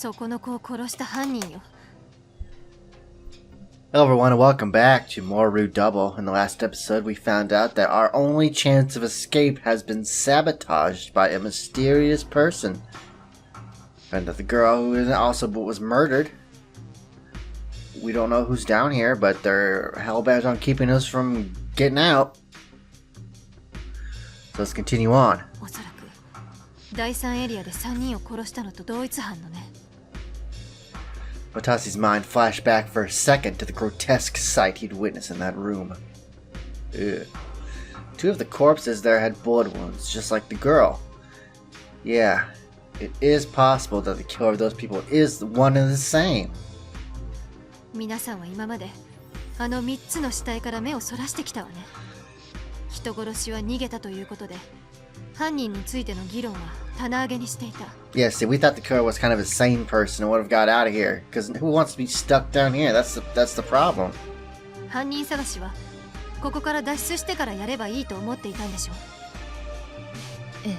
そこの子を殺した犯人よ。 Hello everyone and welcome back to more Rude Double. In the last episode we found out that our only chance of escape has been sabotaged by a mysterious person. And that the girl who also was murdered. We don't know who's down here, but they're hellbent on keeping us from getting out. So let's continue on. おそらく第3エリアで3人を殺したのと同一犯のね。 Otasi's mind flashed back for a second to the grotesque sight he'd witnessed in that room. Ugh. Two of the corpses there had bullet wounds, just like the girl. Yeah, it is possible that the killer of those people is one and the same. 皆さんは今まであの3つの死体から目をそらしてきたわね。人殺しは逃げたということで、犯人についての議論は棚上げにしていた。 Yeah, see, we thought the killer was kind of a sane person and would have got out of here. Because who wants to be stuck down here? That's the problem. 犯人探しはここから脱出してからやればいいと思っていたんでしょう。え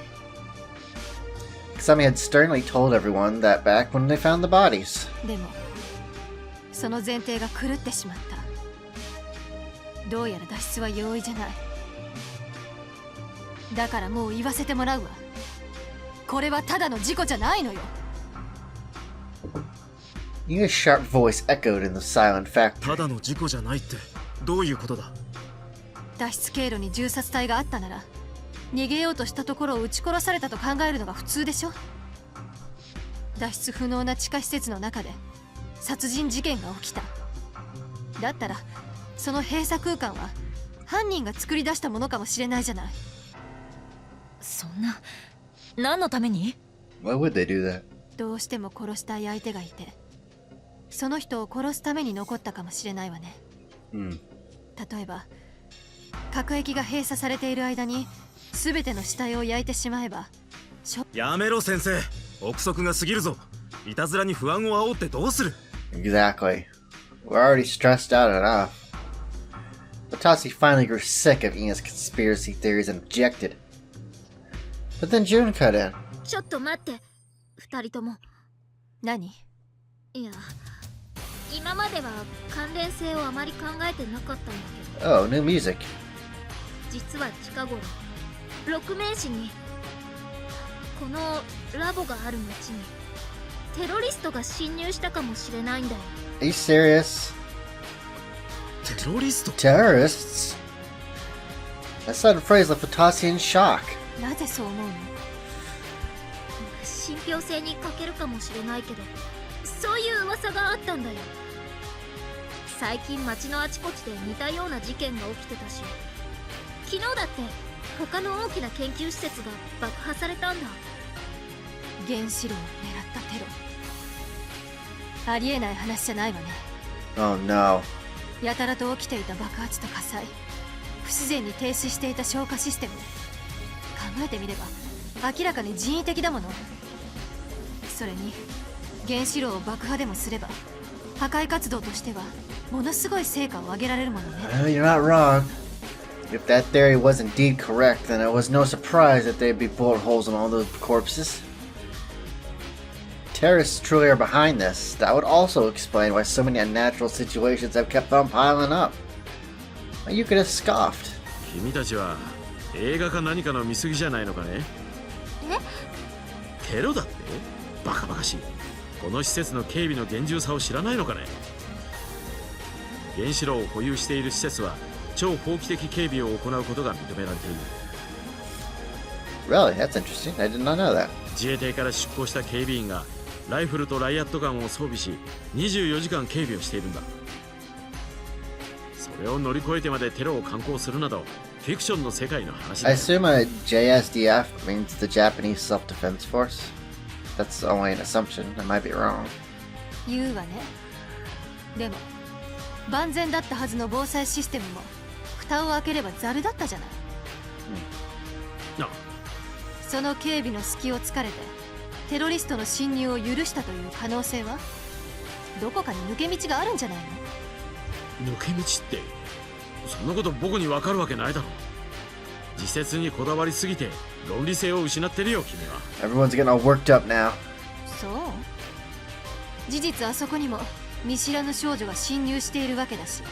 え。 Sammy had sternly told everyone that back when they found the bodies. でもその前提が狂ってしまった。どうやら脱出は容易じゃない。だからもう言わせてもらうわ。これはただの事故じゃないのよ。 Ian's sharp voice echoed in the silent factory. ただの事故じゃないってどういうことだ。脱出経路に銃殺体があったなら、逃げようとしたところを撃ち殺されたと考えるのが普通でしょ。脱出不能な地下施設の中で殺人事件が起きた。だったらその閉鎖空間は犯人が作り出したものかもしれないじゃない。そんな、何のために？ Why would they do that? どうしても殺したい相手がいて、その人を殺すために残ったかもしれないわね。例えば核液が閉鎖されている間に全ての死体を焼いてしまえば。やめろ先生、憶測が過ぎるぞ。いたずらに不安を煽ってどうする。 Exactly. We're already stressed out enough. Otasi finally grew sick of Ian's conspiracy theories and objected. But then June cut in. ちょっと待って、二人とも。何？いや、今までは関連性をあまり考えてなかったんだけど。 Oh, new music. 実は近頃、六名士にこのラボがある町にテロリストが侵入したかもしれないんだよ。 Are you serious? テロリスト？ Terrorists? That sudden phrase left Otasi in shock. なぜそう思うの？信憑性に欠けるかもしれないけど、そういう噂があったんだよ。最近町のあちこちで似たような事件が起きてたし、昨日だって他の大きな研究施設が爆破されたんだ。原子炉を狙ったテロ。ありえない話じゃないわね。 Oh no. やたらと起きていた爆発と火災、不自然に停止していた消火システム。考えてみれば明らかに人為的だもの。それに原子炉を爆破でもすれば破壊活動としてはものすごい成果を上げられるものね。 You're not wrong. If that theory was indeed correct, then it was no surprise that there'd be bullet holes in all those corpses. Terrorists truly are behind this. That would also explain why so many unnatural situations have kept on piling up. You could have scoffed. 君たちは映画か何かの見過ぎじゃないのかね。テロだって？バカバカしい。この施設の警備の厳重さを知らないのかね。原子炉を保有している施設は超法規的警備を行うことが認められている。 Really? That's interesting. I did not know that. 自衛隊から出向した警備員がライフルとライアットガンを装備し24時間警備をしているんだ。それを乗り越えてまでテロを敢行するなどフィクションの世界の話だ。 I assume a JSDF means the Japanese Self-Defense Force. That's only an assumption. I might be wrong. 言うわね。でも万全だったはずの防災システムも蓋を開ければザルだったじゃない。あ、その警備の隙を突かれてテロリストの侵入を許したという可能性はどこかに抜け道があるんじゃないの？抜け道ってそんなこと僕に分かるわけないだろ。自説にこだわりすぎて論理性を失ってるよ君は。 Everyone's getting all worked up now. そう？事実あそこにも見知らぬ少女が侵入しているわけだし、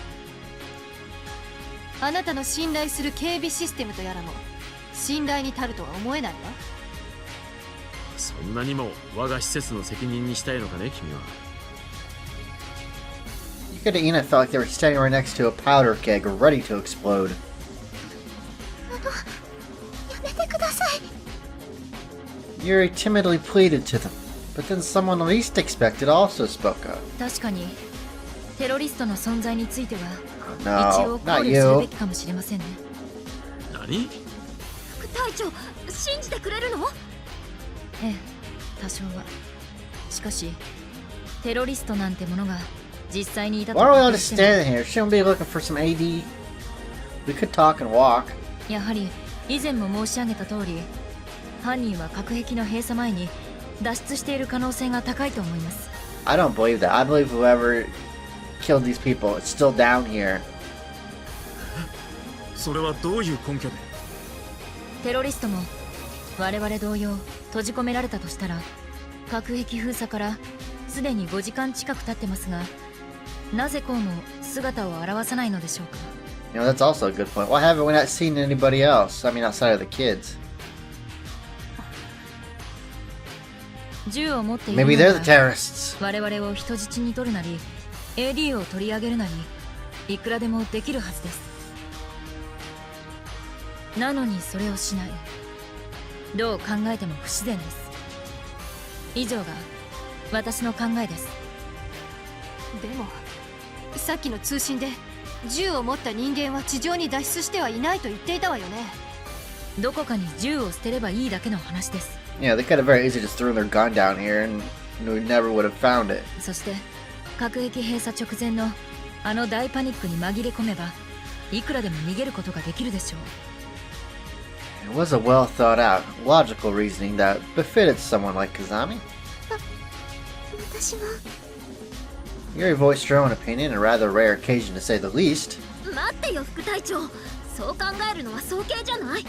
あなたの信頼する警備システムとやらも信頼に足るとは思えないわ。そんなにも我が施設の責任にしたいのかね、君は。You could have Ina felt like they were standing right next to a powder keg ready to explode. やめてください。 Yuri timidly pleaded to them, but then someone least expected also spoke up. 確かにテロリストの存在については Oh, 一応 no, 考 not 慮するべ you. きかもしれませんね。何？副隊長、信じてくれるの？ええ、多少は。しかしテロリストなんてものが実際にいたと Why are we all 仮定 just しても standing here? Shouldn't we be looking for some AD? We could talk and walk. やはり以前も申し上げた通り、犯人は隔壁の閉鎖前に脱出している可能性が高いと思います。 I don't believe that. I believe whoever killed these people is still down here. それはどういう根拠で？テロリストも我々同様閉じ込められたとしたら、隔壁封鎖からすでに5時間近く経ってますが、なぜこうも姿を現さないのでしょうか。 You know, that's also a good point. Why haven't we not seen anybody else? I mean, outside of the kids. 銃を持っているの Maybe な they're ら the terrorists. 我々を人質に取るなり AD を取り上げるなりいくらでもできるはずです。なのにそれをしない。どう考えても不自然です。以上が私の考えです。でもさっきの通信で銃を持った人間は地上に脱出してはいないと言っていたわよね。どこかに銃を捨てればいいだけの話です。 Yeah, they could have very easily just thrown their gun down here and we never would have found it. そして隔壁閉鎖直前のあの大パニックに紛れ込めばいくらでも逃げることができるでしょう。 It was a well thought out, logical reasoning that befitted someone like Kazami. 私も。 Yuri voiced her own opinion, a rather rare occasion to say the least. 待ってよ副隊長、そう考えるのは早計じゃない？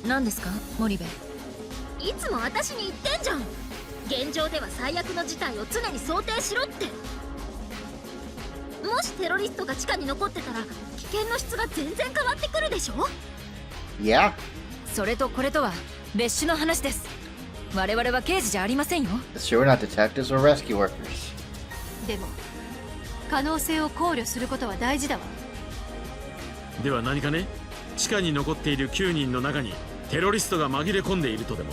何ですか森部。いつも私に言ってんじゃん。現状では最悪の事態を常に想定しろって。もしテロリストが地下に残ってたら危険の質が全然変わってくるでしょ。 Yeah? それとこれとは別種の話です。我々は刑事じゃありませんよ。 Sure, we're not detectives, we're rescue workers. でも可能性を考慮することは大事だわ。では何かね、地下に残っている9人の中にテロリストが紛れ込んでいるとでも？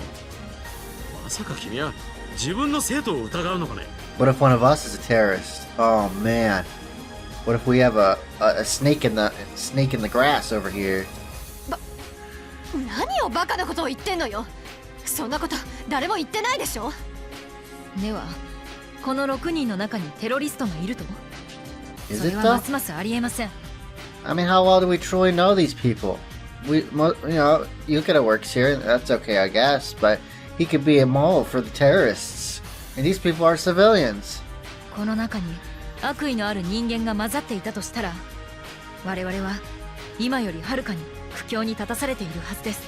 まさか君は自分の生徒を疑うのかね？ What if one of us is a terrorist? Oh man. What if we have a snake in the grass over here? 何をバカなことを言ってんのよ。そんなこと誰も言ってないでしょ。ではこの6人の中にテロリストがいると？ Is それ it は though? ますますありえません。 I mean, how well do we truly know these people? You know, Yukata works here, that's okay, I guess, but he could be a mole for the terrorists. And these people are civilians. この中に悪意のある人間が混ざっていたとしたら、我々は今よりはるかに苦境に立たされているはずです。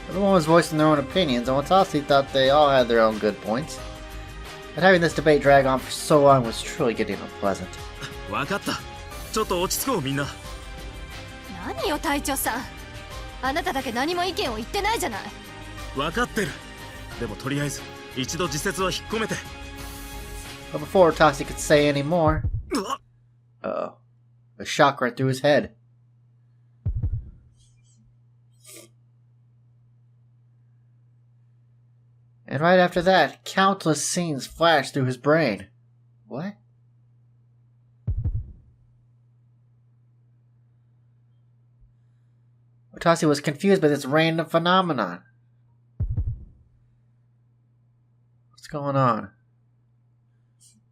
Everyone was voicing their own opinions, and Watasi thought they all had their own good points. But having this debate drag on for so long was truly getting unpleasant. わかった。ちょっと落ち着こうみんな。何よ隊長さん、あなただけ何も意見を言ってないじゃない。わかってる。でもとりあえず一度自説は引っ込めて。But before Watasi could say any more, うわっ。 uh-oh, a shock right through his head. And right after that, countless scenes flashed through his brain. What? Watasi was confused by this random phenomenon. What's going on?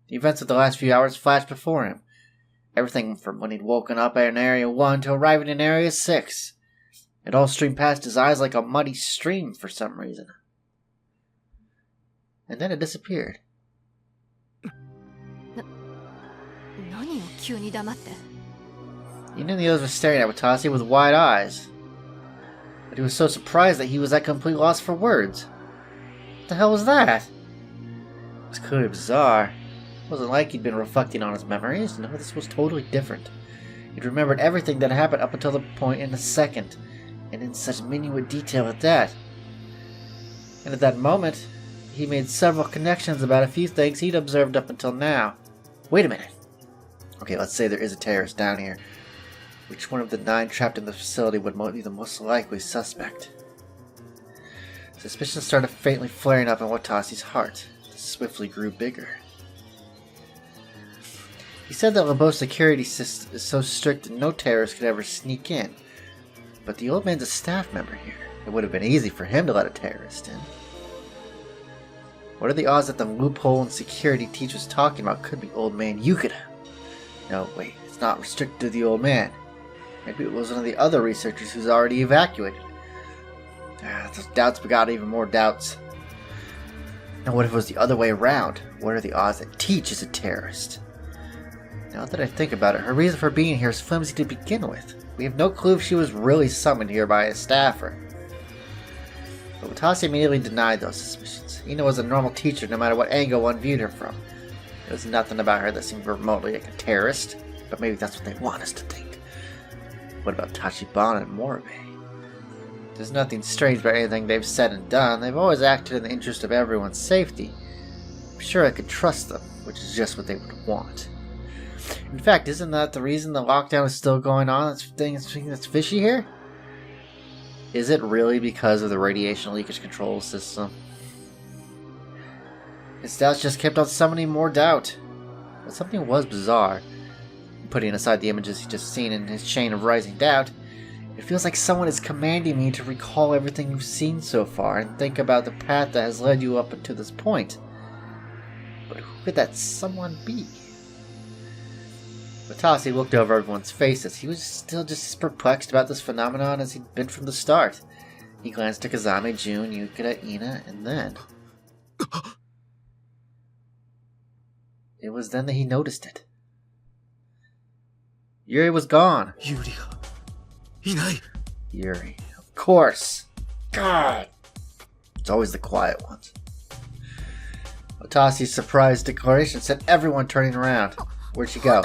The events of the last few hours flashed before him. Everything from when he'd woken up in Area 1 to arriving in Area 6. It all streamed past his eyes like a muddy stream for some reason. And then it disappeared. 何よ急に黙って。 He knew the others were staring at Watasi with wide eyes. But he was so surprised that he was at complete loss for words. What the hell was that? was clearly bizarre. It wasn't like he'd been reflecting on his memories. No, this was totally different. He'd remembered everything that happened up until the point in the second, and in such minute detail at that. And at that moment, he made several connections about a few things he'd observed up until now. Wait a minute. Okay, let's say there is a terrorist down here. Which one of the 9 trapped in the facility would be the most likely suspect? Suspicion started faintly flaring up in Watasi's heart. It swiftly grew bigger. He said that Labo's security system is so strict that no terrorist could ever sneak in. But the old man's a staff member here. It would have been easy for him to let a terrorist in. What are the odds that the loophole in security Teach was talking about could be old man Yukita? No, wait, it's not restricted to the old man. Maybe it was one of the other researchers who's already evacuated. Those doubts begot even more doubts. And what if it was the other way around? What are the odds that Teach is a terrorist? Now that I think about it, her reason for being here is flimsy to begin with. We have no clue if she was really summoned here by a staffer. But Watasi immediately denied those suspicions. Ina was a normal teacher no matter what angle one viewed her from. There was nothing about her that seemed remotely like a terrorist, but maybe that's what they want us to think. What about Tachibana and Moribe? There's nothing strange about anything they've said and done. They've always acted in the interest of everyone's safety. I'm sure I could trust them, which is just what they would want. In fact, isn't that the reason the lockdown is still going on? That's fishy here? Is it really because of the radiation leakage control system? His doubts just kept on summoning more doubt. But something was bizarre. Putting aside the images he'd just seen in his chain of rising doubt, it feels like someone is commanding me to recall everything you've seen so far and think about the path that has led you up to this point. But who could that someone be? Watasi looked over everyone's faces. He was still just as perplexed about this phenomenon as he'd been from the start. He glanced at Kazami, Jun, Yukita, Ina, and then... It was then that he noticed it. Yuri was gone. Yuri. Of course. God. It's always the quiet ones. Watasi's surprised declaration sent everyone turning around. Where'd she go?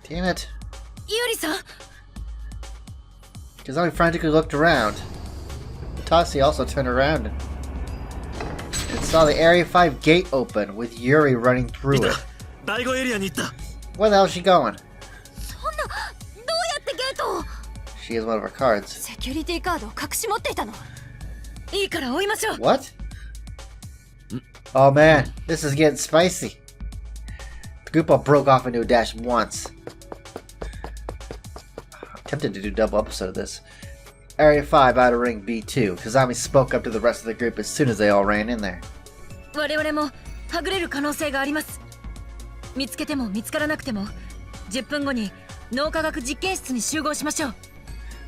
Damn it. Yuri-san! Kazami frantically looked around. Watasi also turned around and saw the Area 5 gate open with Yuri running through it. Where the hell is she going? She has one of her cards. What? Oh man, this is getting spicy. The group all broke off into a dash once. I'm tempted to do a double episode of this. Area 5, Outer Ring B2. Kazami spoke up to the rest of the group as soon as they all ran in there.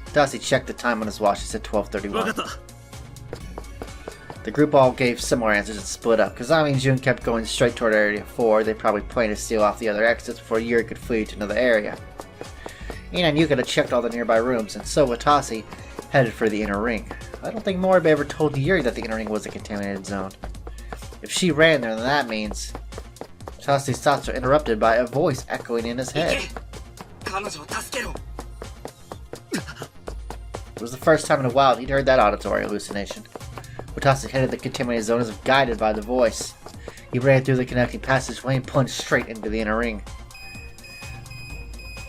Watasi checked the time on his watch. He said 12:31. The group all gave similar answers and split up. Kazami and Jun kept going straight toward Area 4. They probably planned to seal off the other exits before Yuri could flee to another area. Ina and Yukita checked all the nearby rooms, and so Watasi headed for the inner ring. I don't think Moribe ever told Yuri that the inner ring was a contaminated zone. If she ran there, then that means... Watasi's thoughts are interrupted by a voice echoing in his head. It was the first time in a while he'd heard that auditory hallucination. Watasi headed the contaminated zone as if guided by the voice. He ran through the connecting passageway and plunged straight into the inner ring.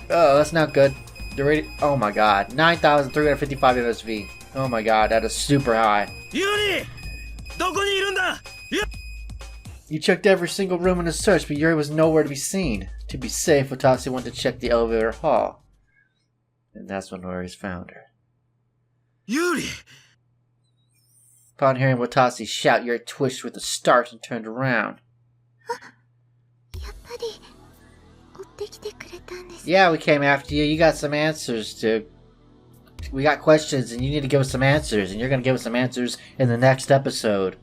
Oh, that's not good. The rating... Oh my god. 9,355 MSV. Oh my god, that is super high. Yuri! You checked every single room in the search, but Yuri was nowhere to be seen. To be safe, Watasi went to check the elevator hall. And that's when Yuri's found her. Yuri! Upon hearing Watasi shout, Yuri twitched with a start and turned around. Yeah, we came after you. You got some answers to... We got questions and you need to give us some answers. And you're going to give us some answers in the next episode.